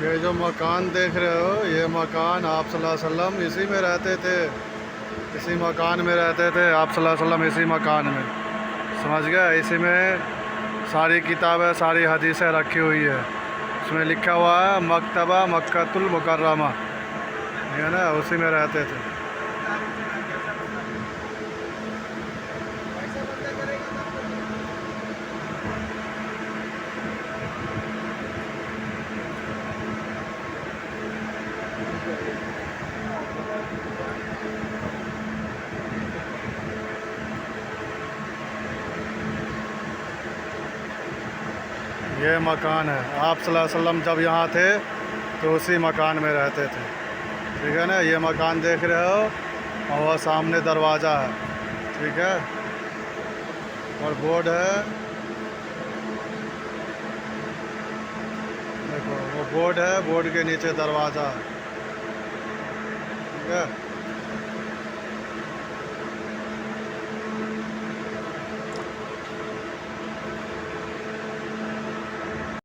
ये जो मकान देख रहे हो, ये मकान आप सल्लल्लाहु अलैहि वसल्लम इसी में रहते थे। इसी मकान में रहते थे आप सल्लल्लाहु अलैहि वसल्लम, इसी मकान में। समझ गए? इसी में सारी किताबें, सारी हदीसें रखी हुई है। इसमें लिखा हुआ है मकतबा मक्कतुल मुकर्रमा, है ना, उसी में रहते थे। ये मकान है, आप सल्लल्लाहु अलैहि वसल्लम जब यहाँ थे तो उसी मकान में रहते थे। ठीक है ना, ये मकान देख रहे हो, और वह सामने दरवाज़ा है। ठीक है, और बोर्ड है, देखो वो बोर्ड है, बोर्ड के नीचे दरवाज़ा है। ठीक है।